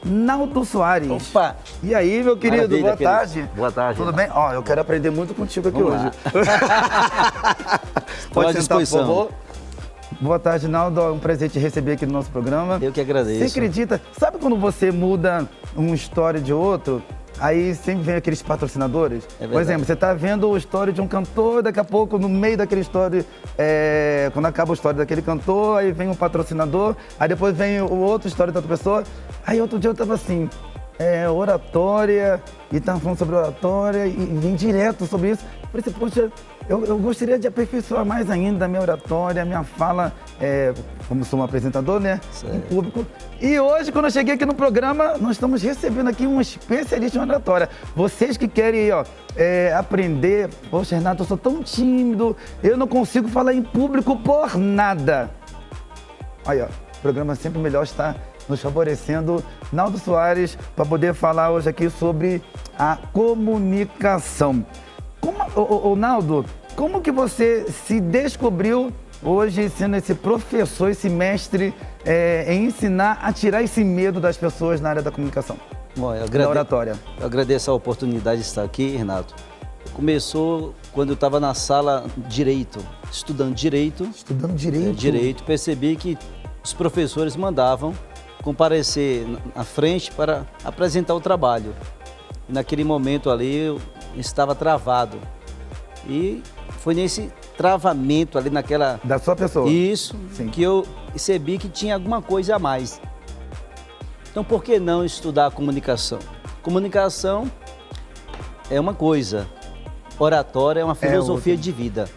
Naldo Soares. Opa! E aí, meu querido, Maravilha, boa querido. tarde. Boa tarde. Tudo bem? Ó, eu quero aprender muito contigo aqui Vamos hoje. lá. Pode à sentar, por disposição. favor. Boa tarde, Naldo. É um prazer te receber aqui no nosso programa. Eu que agradeço. Você acredita? Sabe quando você muda uma história de outro? Aí sempre vem aqueles patrocinadores. verdade. Por exemplo, você tá vendo a história de um cantor, daqui a pouco, no meio daquela história, quando acaba a história daquele cantor, aí vem um patrocinador, aí depois vem o outro história da outra pessoa. Aí outro dia eu tava assim, oratória, e tava falando sobre oratória, e vem direto sobre isso. Por isso, poxa, eu gostaria de aperfeiçoar mais ainda a minha oratória, a minha fala, como sou um apresentador, né? Certo. Em público. E hoje, quando eu cheguei aqui no programa, nós estamos recebendo aqui um especialista em oratória. Vocês que querem, aprender, poxa, Renato, eu sou tão tímido, eu não consigo falar em público por nada. Aí, ó, o programa Sempre Melhor está nos favorecendo. Naldo Soares, para poder falar hoje aqui sobre a comunicação. Naldo, como que você se descobriu hoje sendo esse professor, esse mestre em ensinar a tirar esse medo das pessoas na área da comunicação? Bom, Da oratória. Eu agradeço a oportunidade de estar aqui, Renato. Começou quando eu estava na sala Direito, estudando Direito. Estudando Direito? Direito, percebi que os professores mandavam comparecer na frente para apresentar o trabalho. E naquele momento ali eu estava travado. E foi nesse travamento ali naquela... Da sua pessoa? Isso, Sim. que eu percebi que tinha alguma coisa a mais. Então, por que não estudar a comunicação? Comunicação é uma coisa, oratória é uma filosofia de vida.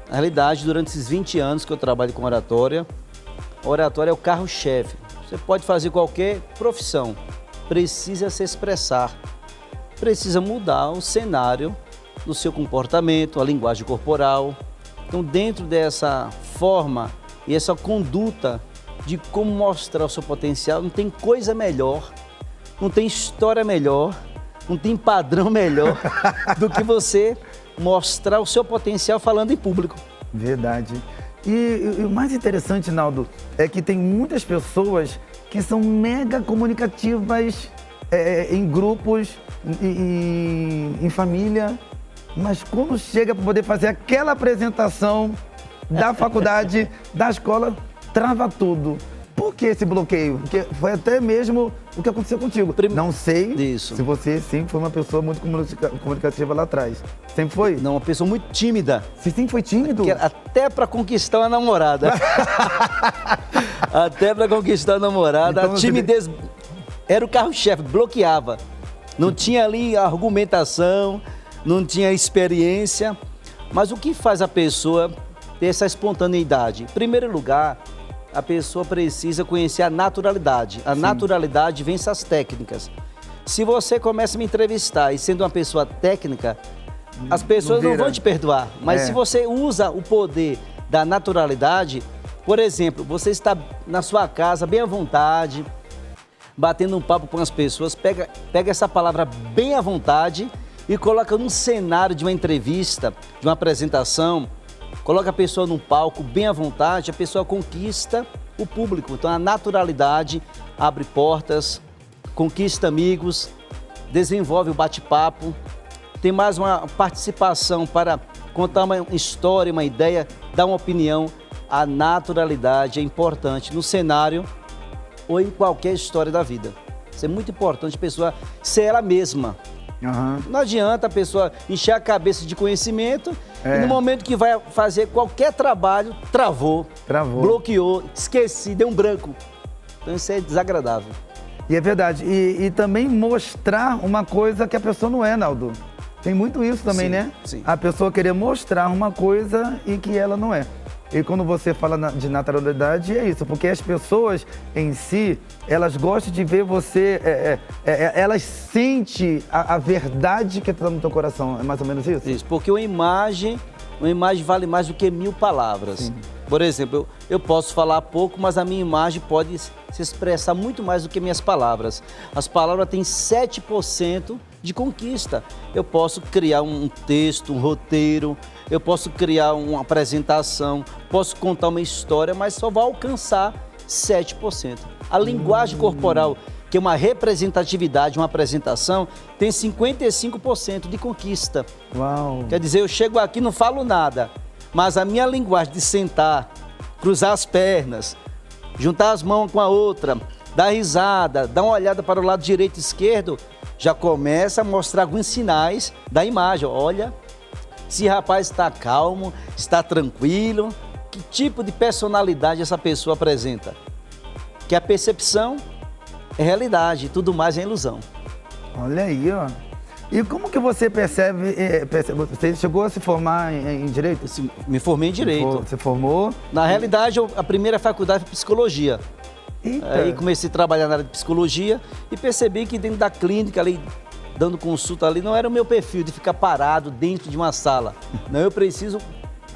Na realidade, durante esses 20 anos que eu trabalho com oratória, a oratória é o carro-chefe. Você pode fazer qualquer profissão, precisa se expressar, precisa mudar o cenário do seu comportamento, a linguagem corporal. Então, dentro dessa forma e essa conduta de como mostrar o seu potencial, não tem coisa melhor, não tem história melhor, não tem padrão melhor do que você mostrar o seu potencial falando em público. Verdade. E o mais interessante, Naldo, é que tem muitas pessoas que são mega comunicativas em grupos, em família, mas quando chega para poder fazer aquela apresentação da faculdade, da escola, trava tudo. Por que esse bloqueio? Porque foi até mesmo o que aconteceu contigo. Não sei se você sempre foi uma pessoa muito comunicativa lá atrás. Sempre foi? Não, uma pessoa muito tímida. Você sempre foi tímido? Até para conquistar uma namorada. Até para conquistar a namorada. Então, a timidez era o carro-chefe, bloqueava. Não tinha ali argumentação, não tinha experiência. Mas o que faz a pessoa ter essa espontaneidade? Em primeiro lugar, a pessoa precisa conhecer a naturalidade. A naturalidade vence as técnicas. Se você começa a me entrevistar e sendo uma pessoa técnica, as pessoas não vão te perdoar. Mas se você usa o poder da naturalidade, por exemplo, você está na sua casa bem à vontade, batendo um papo com as pessoas, pega essa palavra bem à vontade e coloca num cenário de uma entrevista, de uma apresentação, coloca a pessoa num palco bem à vontade, a pessoa conquista o público. Então a naturalidade abre portas, conquista amigos, desenvolve o bate-papo, tem mais uma participação para contar uma história, uma ideia, dar uma opinião. A naturalidade é importante no cenário ou em qualquer história da vida. Isso é muito importante a pessoa ser ela mesma. Não adianta a pessoa encher a cabeça de conhecimento e no momento que vai fazer qualquer trabalho, travou, bloqueou, esqueci, deu um branco. Então isso é desagradável. E é verdade. E também mostrar uma coisa que a pessoa não é, Naldo. Tem muito isso também, né? Sim. A pessoa querer mostrar uma coisa e que ela não é. E quando você fala de naturalidade, é isso, porque as pessoas em si, elas gostam de ver você, elas sentem a verdade que está no teu coração, é mais ou menos isso? Isso, porque uma imagem vale mais do que 1000 palavras. Sim. Por exemplo, eu posso falar pouco, mas a minha imagem pode se expressar muito mais do que minhas palavras. As palavras têm 7% de conquista. Eu posso criar um texto, um roteiro, eu posso criar uma apresentação, posso contar uma história, mas só vai alcançar 7%. A linguagem corporal que uma representatividade, uma apresentação, tem 55% de conquista. Uau! Quer dizer, eu chego aqui e não falo nada, mas a minha linguagem de sentar, cruzar as pernas, juntar as mãos com a outra, dar risada, dar uma olhada para o lado direito e esquerdo, já começa a mostrar alguns sinais da imagem. Olha, esse rapaz está calmo, está tranquilo, que tipo de personalidade essa pessoa apresenta? Que a percepção é realidade, tudo mais é ilusão. Olha aí, ó. E como que você percebe, você chegou a se formar em Direito? Me formei em Direito. Você formou? Na realidade, a primeira faculdade foi Psicologia. Eita. Aí comecei a trabalhar na área de Psicologia e percebi que dentro da clínica ali, dando consulta ali, não era o meu perfil de ficar parado dentro de uma sala. Não, eu preciso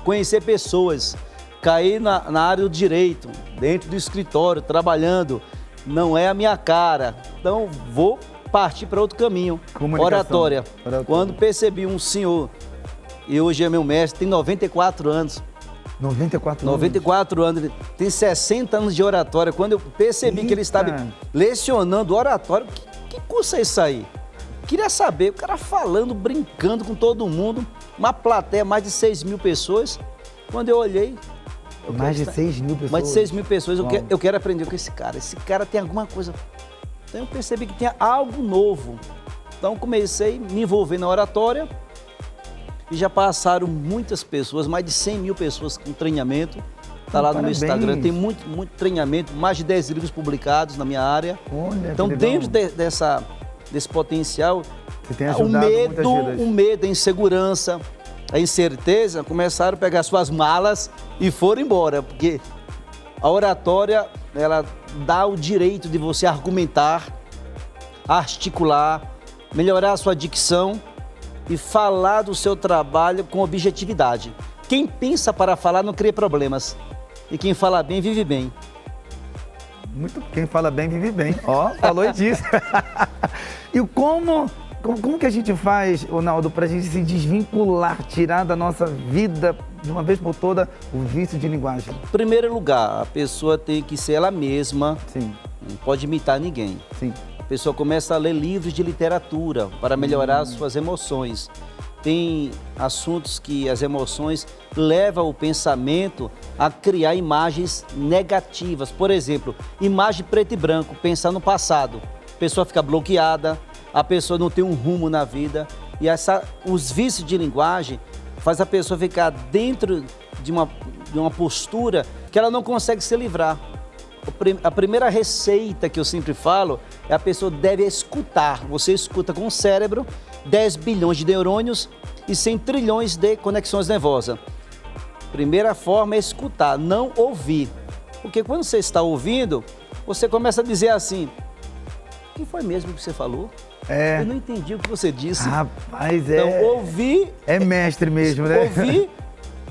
conhecer pessoas, cair na área do direito, dentro do escritório, trabalhando. Não é a minha cara. Então, vou partir para outro caminho. Oratória. Quando percebi um senhor, e hoje é meu mestre, tem 94 anos. 94 anos, ele tem 60 anos de oratória. Quando eu percebi que ele estava lecionando oratória, que curso é isso aí? Queria saber, o cara falando, brincando com todo mundo, uma plateia, mais de 6 mil pessoas. Quando eu olhei... Mais de 6 mil pessoas? Mais de 6 mil pessoas, eu quero aprender com esse cara. Esse cara tem alguma coisa... Então eu percebi que tinha algo novo. Então comecei a me envolver na oratória e já passaram muitas pessoas, mais de 100 mil pessoas com treinamento. Está lá no meu Instagram, tem muito treinamento, mais de 10 livros publicados na minha área. Olha, então dentro desse potencial, você tem ajudado muitas vidas. O medo, a insegurança, a incerteza, começaram a pegar suas malas e foram embora, porque a oratória, ela dá o direito de você argumentar, articular, melhorar a sua dicção e falar do seu trabalho com objetividade. Quem pensa para falar não cria problemas. E quem fala bem, vive bem. Quem fala bem, vive bem. Ó, falou disso. E como que a gente faz, Ronaldo, para a gente se desvincular, tirar da nossa vida, de uma vez por toda, o vício de linguagem? Em primeiro lugar, a pessoa tem que ser ela mesma. Sim. Não pode imitar ninguém. Sim. A pessoa começa a ler livros de literatura para melhorar suas emoções. Tem assuntos que as emoções levam o pensamento a criar imagens negativas. Por exemplo, imagem preto e branco, pensar no passado. A pessoa fica bloqueada, a pessoa não tem um rumo na vida. E os vícios de linguagem faz a pessoa ficar dentro de uma postura que ela não consegue se livrar. A primeira receita que eu sempre falo é a pessoa deve escutar. Você escuta com o cérebro, 10 bilhões de neurônios e 100 trilhões de conexões nervosas. Primeira forma é escutar, não ouvir. Porque quando você está ouvindo, você começa a dizer assim, o que foi mesmo que você falou? Eu não entendi o que você disse. Rapaz, então, ouvir... É mestre mesmo, né? Ouvir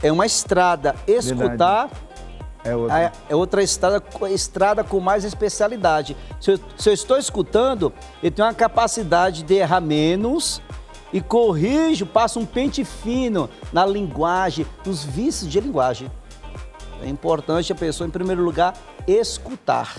é uma estrada, escutar... Verdade. É outra estrada com mais especialidade. Se eu estou escutando, eu tenho uma capacidade de errar menos e corrijo, passo um pente fino na linguagem, nos vícios de linguagem. É importante a pessoa, em primeiro lugar, escutar.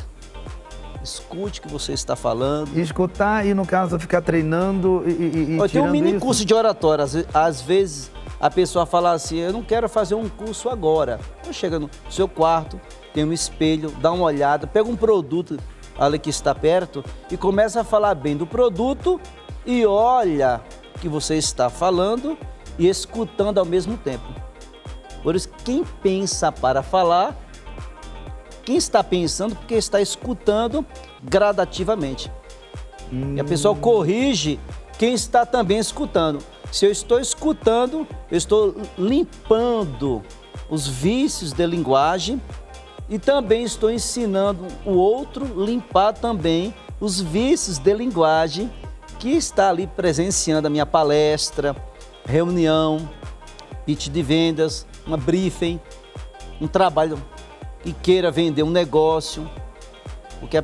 Escute o que você está falando. Escutar e, no caso, ficar treinando e eu tenho um mini isso. curso de oratória. Às vezes... a pessoa fala assim, eu não quero fazer um curso agora. Então chega no seu quarto, tem um espelho, dá uma olhada, pega um produto ali que está perto e começa a falar bem do produto e olha o que você está falando e escutando ao mesmo tempo. Por isso, quem pensa para falar, quem está pensando porque está escutando gradativamente. E a pessoa corrige quem está também escutando. Se eu estou escutando, eu estou limpando os vícios de linguagem e também estou ensinando o outro a limpar também os vícios de linguagem que está ali presenciando a minha palestra, reunião, pitch de vendas, uma briefing, um trabalho que queira vender um negócio. Porque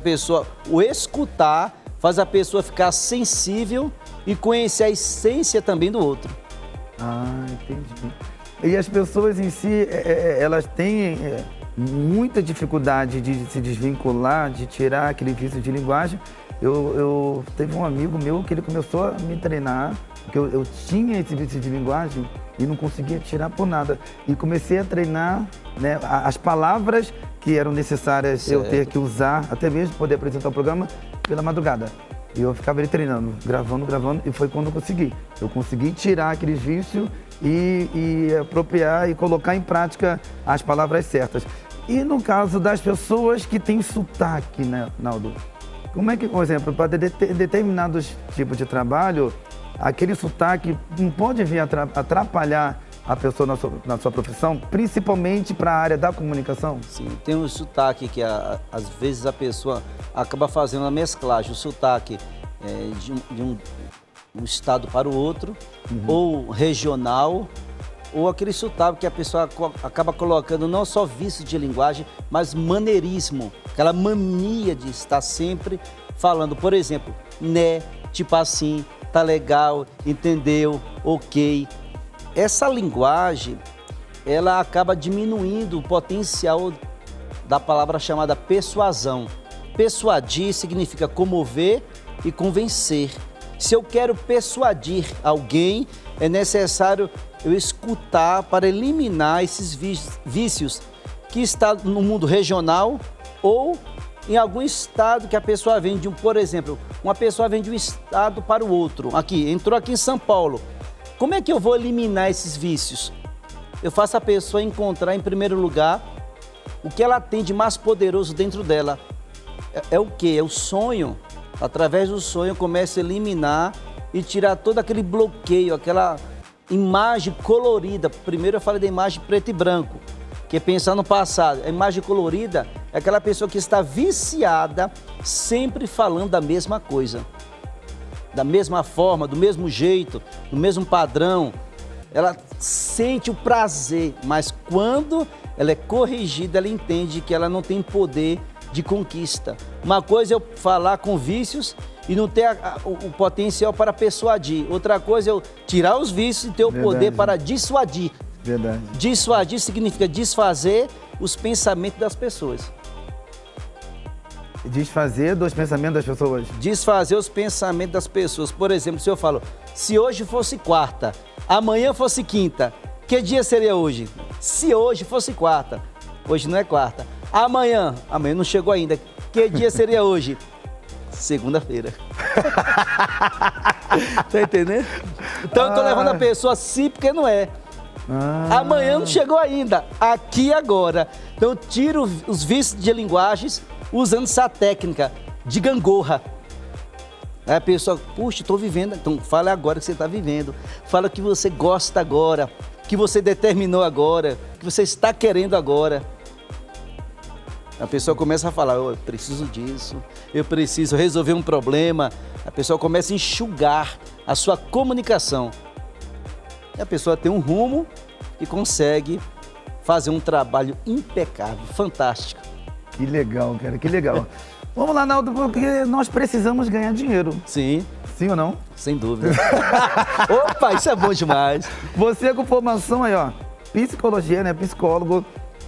o escutar faz a pessoa ficar sensível e conhecer a essência também do outro. Entendi. E as pessoas em si, elas têm muita dificuldade de se desvincular, de tirar aquele vício de linguagem, Teve um amigo meu que ele começou a me treinar, porque eu tinha esse vício de linguagem e não conseguia tirar por nada. E comecei a treinar, né, as palavras que eram necessárias eu ter que usar, até mesmo poder apresentar o programa, pela madrugada. E eu ficava ali treinando, gravando, e foi quando eu consegui. Eu consegui tirar aqueles vícios e apropriar e colocar em prática as palavras certas. E no caso das pessoas que têm sotaque, né, Naldo? Como é que, por exemplo, para determinados tipos de trabalho, aquele sotaque não pode vir atrapalhar a pessoa na sua profissão, principalmente para a área da comunicação? Sim, tem um sotaque que às vezes a pessoa acaba fazendo uma mesclagem, o sotaque de um estado para o outro, ou regional, ou aquele sotaque que a pessoa acaba colocando não só vício de linguagem, mas maneirismo, aquela mania de estar sempre falando, por exemplo, né, tipo assim, tá legal, entendeu, ok. Essa linguagem, ela acaba diminuindo o potencial da palavra chamada persuasão. Persuadir significa comover e convencer. Se eu quero persuadir alguém, é necessário eu escutar para eliminar esses vícios que está no mundo regional ou em algum estado que a pessoa vem de por exemplo, uma pessoa vem de um estado para o outro. Entrou aqui em São Paulo. Como é que eu vou eliminar esses vícios? Eu faço a pessoa encontrar, em primeiro lugar, o que ela tem de mais poderoso dentro dela. É o quê? É o sonho. Através do sonho eu começo a eliminar e tirar todo aquele bloqueio, aquela imagem colorida. Primeiro eu falei da imagem preto e branco, que é pensar no passado. A imagem colorida é aquela pessoa que está viciada, sempre falando da mesma coisa. Da mesma forma, do mesmo jeito, do mesmo padrão. Ela sente o prazer, mas quando ela é corrigida, ela entende que ela não tem poder de conquista. Uma coisa é eu falar com vícios e não ter o potencial para persuadir. Outra coisa é eu tirar os vícios e ter o poder para dissuadir. Verdade. Dissuadir significa desfazer os pensamentos das pessoas. Desfazer dos pensamentos das pessoas. Desfazer os pensamentos das pessoas. Por exemplo, se eu falo, se hoje fosse quarta, amanhã fosse quinta, que dia seria hoje? Se hoje fosse quarta, hoje não é quarta. Amanhã não chegou ainda, que dia seria hoje? Segunda-feira. Tá entendendo? Então eu tô levando a pessoa assim porque não é. Amanhã não chegou ainda, aqui e agora. Então eu tiro os vícios de linguagens usando essa técnica de gangorra. Aí a pessoa, puxa, estou vivendo. Então fala agora que você está vivendo. Fala que você gosta agora, que você determinou agora, que você está querendo agora. A pessoa começa a falar, eu preciso disso, eu preciso resolver um problema. A pessoa começa a enxugar a sua comunicação. E a pessoa tem um rumo e consegue fazer um trabalho impecável, fantástico. Que legal, cara, que legal. Vamos lá, Naldo, porque nós precisamos ganhar dinheiro. Sim. Sim ou não? Sem dúvida. Opa, isso é bom demais. Você com formação aí, ó, psicologia, né, psicólogo,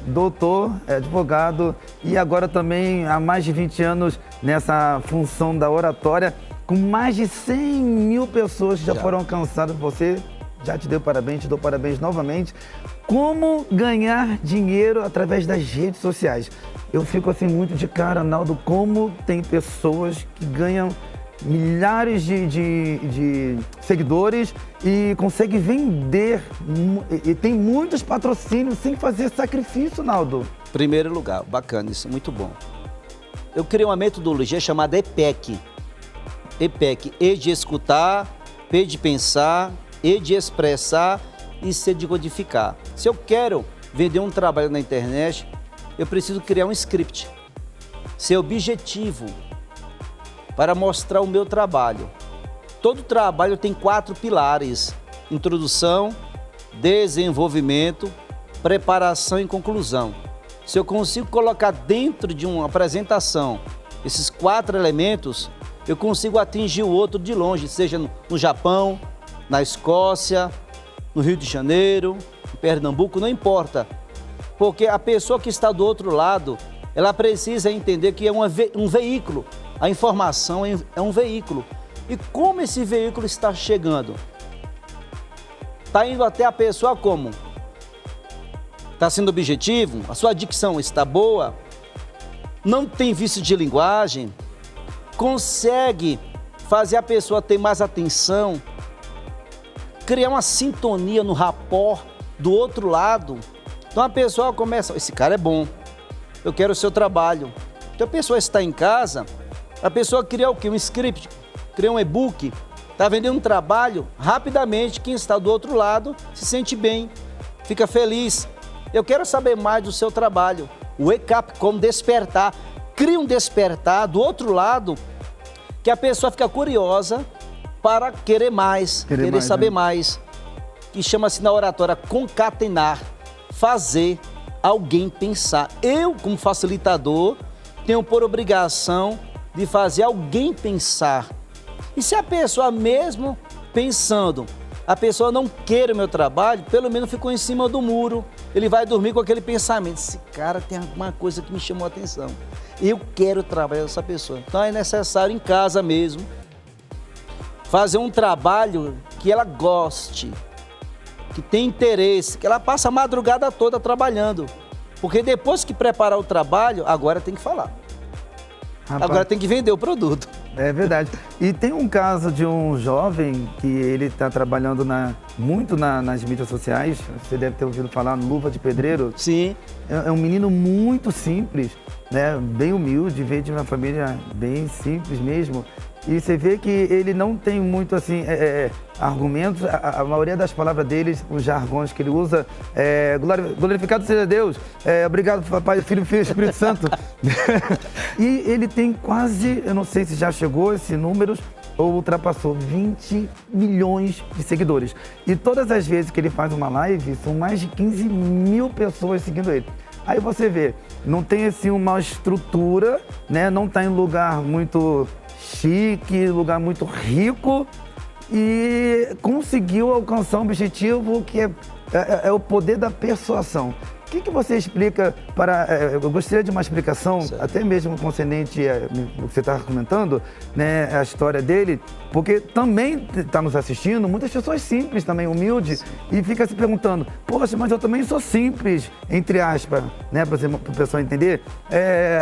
doutor, advogado e agora também há mais de 20 anos nessa função da oratória, com mais de 100 mil pessoas que já foram alcançadas por você. Já te deu parabéns, te dou parabéns novamente. Como ganhar dinheiro através das redes sociais? Eu fico assim muito de cara, Naldo, como tem pessoas que ganham milhares de seguidores e conseguem vender e tem muitos patrocínios sem fazer sacrifício, Naldo. Primeiro lugar, bacana, isso, muito bom. Eu criei uma metodologia chamada EPEC. EPEC, E de escutar, P de pensar, E de expressar e C de codificar. Se eu quero vender um trabalho na internet, eu preciso criar um script, ser objetivo para mostrar o meu trabalho. Todo trabalho tem 4 pilares: introdução, desenvolvimento, preparação e conclusão. Se eu consigo colocar dentro de uma apresentação esses 4 elementos, eu consigo atingir o outro de longe, seja no Japão, na Escócia, no Rio de Janeiro, em Pernambuco, não importa. Porque a pessoa que está do outro lado, ela precisa entender que é um veículo A informação é um veículo. E como esse veículo está chegando? Está indo até a pessoa como? Está sendo objetivo? A sua dicção está boa? Não tem vício de linguagem? Consegue fazer a pessoa ter mais atenção? Criar uma sintonia no rapport do outro lado? Então a pessoa começa, esse cara é bom, eu quero o seu trabalho. Então a pessoa está em casa, a pessoa cria o quê? Um script, cria um e-book, está vendendo um trabalho, rapidamente quem está do outro lado se sente bem, fica feliz. Eu quero saber mais do seu trabalho. O wake up, como despertar, cria um despertar do outro lado, que a pessoa fica curiosa para querer mais, querer saber mais. Que chama-se na oratória concatenar, fazer alguém pensar. Eu, como facilitador, tenho por obrigação de fazer alguém pensar. E se a pessoa mesmo pensando, a pessoa não quer o meu trabalho, pelo menos ficou em cima do muro, ele vai dormir com aquele pensamento, esse cara tem alguma coisa que me chamou a atenção, eu quero trabalhar com essa pessoa. Então é necessário em casa mesmo, fazer um trabalho que ela goste, que tem interesse, que ela passa a madrugada toda trabalhando. Porque depois que preparar o trabalho, agora tem que falar. Rapaz, agora tem que vender o produto. É verdade. E tem um caso de um jovem que ele está trabalhando muito nas mídias sociais. Você deve ter ouvido falar no Luva de Pedreiro. Sim. É um menino muito simples, né? Bem humilde, veio de uma família bem simples mesmo. E você vê que ele não tem muito assim argumentos, a maioria das palavras deles, os jargões que ele usa, glorificado seja Deus, obrigado Pai, Filho e Espírito Santo. E ele tem quase, eu não sei se já chegou a esses números ou ultrapassou 20 milhões de seguidores. E todas as vezes que ele faz uma live, são mais de 15 mil pessoas seguindo ele. Aí você vê, não tem assim uma estrutura, né? Não está em lugar muito chique, lugar muito rico e conseguiu alcançar um objetivo que é o poder da persuasão. O que você explica para... eu gostaria de uma explicação, certo, até mesmo concernente o que você está comentando, né, a história dele, porque também está nos assistindo muitas pessoas simples também, humildes, sim, e fica se perguntando, poxa, mas eu também sou simples, entre aspas, né, para o pessoal entender.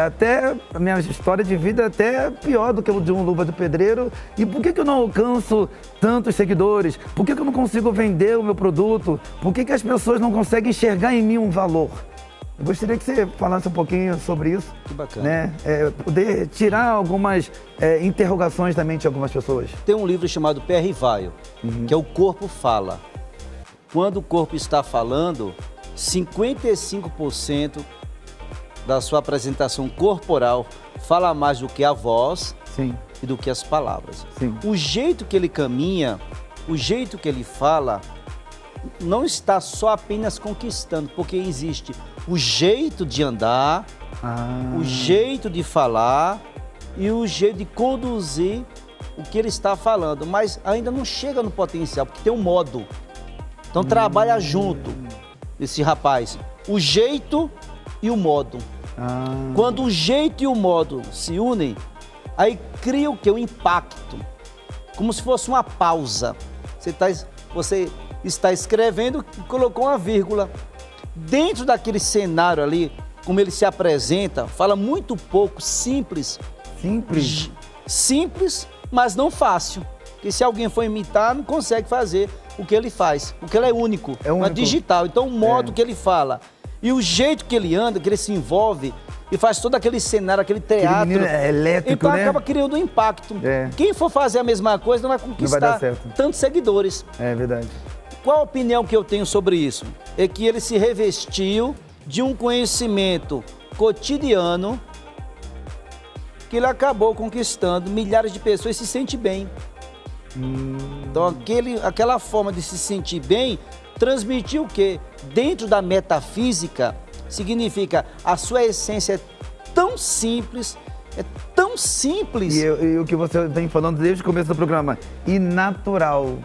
Até a minha história de vida é até pior do que o de um Luva de Pedreiro. E por que eu não alcanço tantos seguidores? Por que eu não consigo vender o meu produto? Por que as pessoas não conseguem enxergar em mim um valor? Eu gostaria que você falasse um pouquinho sobre isso. Que bacana. Né? Poder tirar algumas interrogações da mente de algumas pessoas. Tem um livro chamado Perry Weil, que é O Corpo Fala. Quando o corpo está falando, 55% da sua apresentação corporal fala mais do que a voz, sim, e do que as palavras. Sim. O jeito que ele caminha, o jeito que ele fala, não está só apenas conquistando, porque existe o jeito de andar, o jeito de falar e o jeito de conduzir o que ele está falando, mas ainda não chega no potencial, porque tem um modo. Então trabalha junto esse rapaz, o jeito e o modo. Quando o jeito e o modo se unem, aí cria o que? O impacto, como se fosse uma pausa. Você está escrevendo e colocou uma vírgula. Dentro daquele cenário ali, como ele se apresenta, fala muito pouco, simples. Simples? Simples, mas não fácil. Porque se alguém for imitar, não consegue fazer o que ele faz, porque ele é único, é digital. Então o modo que ele fala e o jeito que ele anda, que ele se envolve e faz todo aquele cenário, aquele teatro. É elétrico, então né? Acaba criando um impacto. Quem for fazer a mesma coisa não vai conquistar tantos seguidores. É verdade. Qual a opinião que eu tenho sobre isso? É que ele se revestiu de um conhecimento cotidiano que ele acabou conquistando milhares de pessoas e se sente bem. Então aquela forma de se sentir bem transmitiu o quê? Dentro da metafísica significa a sua essência é tão simples, E o que você vem falando desde o começo do programa, e natural.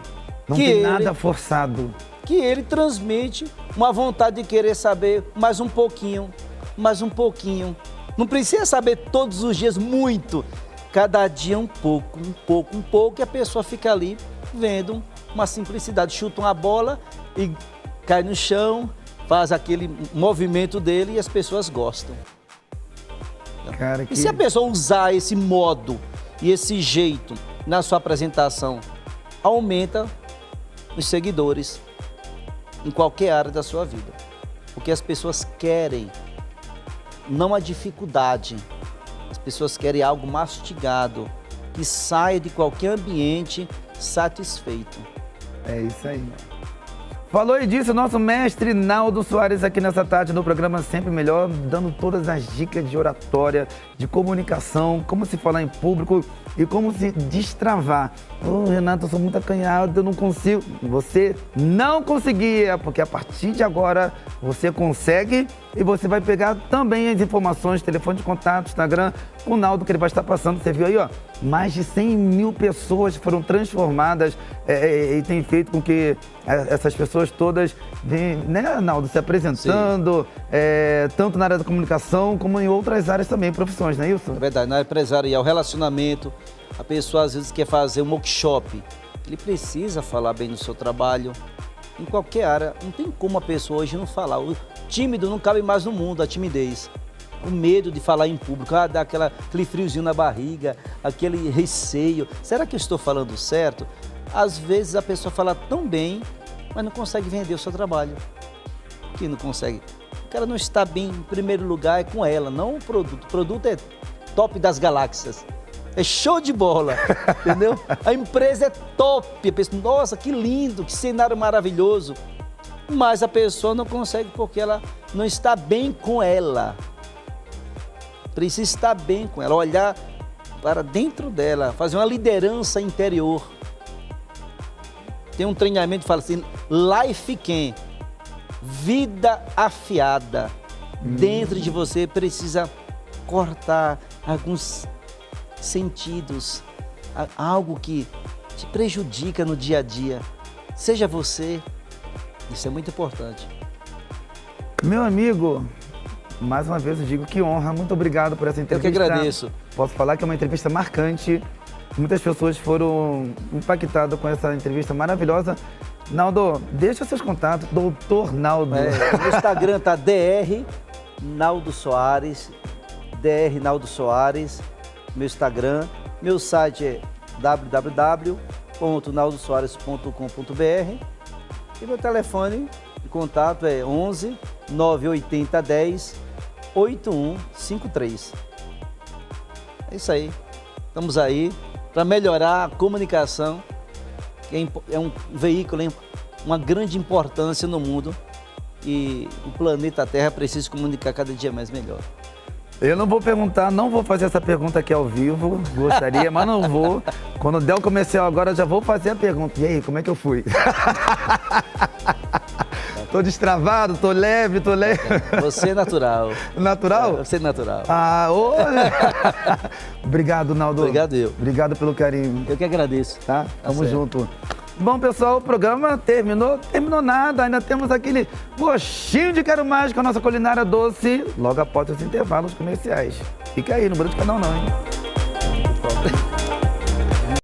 Não tem nada forçado. Que ele transmite uma vontade de querer saber mais um pouquinho, mais um pouquinho. Não precisa saber todos os dias muito. cada dia um pouco, e a pessoa fica ali vendo uma simplicidade. Chuta uma bola e cai no chão, faz aquele movimento dele e as pessoas gostam. Cara, E se a pessoa usar esse modo e esse jeito na sua apresentação, aumenta os seguidores em qualquer área da sua vida. Porque as pessoas querem, não a dificuldade, as pessoas querem algo mastigado, que saia de qualquer ambiente satisfeito. É isso aí. Falou e disse o nosso mestre Naldo Soares aqui nessa tarde no programa Sempre Melhor, dando todas as dicas de oratória, de comunicação, como se falar em público e como se destravar. Renato, eu sou muito acanhado, eu não consigo. Você não conseguia, porque a partir de agora você consegue e você vai pegar também as informações, telefone de contato, Instagram, o Naldo que ele vai estar passando. Você viu aí, ó, mais de 100 mil pessoas foram transformadas e tem feito com que essas pessoas todas venham, né, Naldo, se apresentando, tanto na área da comunicação como em outras áreas também, profissões, não é isso? É verdade, na área empresarial, relacionamento, a pessoa às vezes quer fazer um workshop, ele precisa falar bem do seu trabalho, em qualquer área, não tem como a pessoa hoje não falar. O tímido não cabe mais no mundo, a timidez. O medo de falar em público, dá aquele friozinho na barriga, aquele receio. Será que eu estou falando certo? Às vezes a pessoa fala tão bem, mas não consegue vender o seu trabalho. Por que não consegue? Porque ela não está bem, em primeiro lugar, é com ela, não o produto. O produto é top das galáxias. É show de bola, entendeu? A empresa é top. A pessoa, nossa, que lindo, que cenário maravilhoso. Mas a pessoa não consegue porque ela não está bem com ela. Precisa estar bem com ela, olhar para dentro dela, fazer uma liderança interior. Tem um treinamento que fala assim, Life Can, vida afiada. Dentro de você precisa cortar alguns sentidos, algo que te prejudica no dia a dia. Seja você, isso é muito importante. Meu amigo, mais uma vez eu digo que honra, muito obrigado por essa entrevista. Eu que agradeço. Posso falar que é uma entrevista marcante, muitas pessoas foram impactadas com essa entrevista maravilhosa. Naldo, deixa seus contatos, doutor Naldo. No Instagram tá Dr. Naldo Soares, Dr. Naldo Soares, meu Instagram. Meu site é www.naldosoares.com.br e meu telefone de contato é 11 980 10 8153. É isso aí. Estamos aí para melhorar a comunicação, que é um veículo, uma grande importância no mundo e o planeta Terra precisa se comunicar cada dia mais melhor. Eu não vou perguntar, não vou fazer essa pergunta aqui ao vivo, gostaria, mas não vou. Quando der o comercial agora, eu já vou fazer a pergunta. E aí, como é que eu fui? Tô destravado, tô leve. Você é natural. Natural? Você é natural. Ah, olha! Obrigado, Naldo. Obrigado eu. Obrigado pelo carinho. Eu que agradeço. Tá? Tamo certo. junto. Bom, pessoal, o programa terminou nada. Ainda temos aquele gostinho de quero mais com a nossa culinária doce, logo após os intervalos comerciais. Fica aí, não muda de canal não, hein?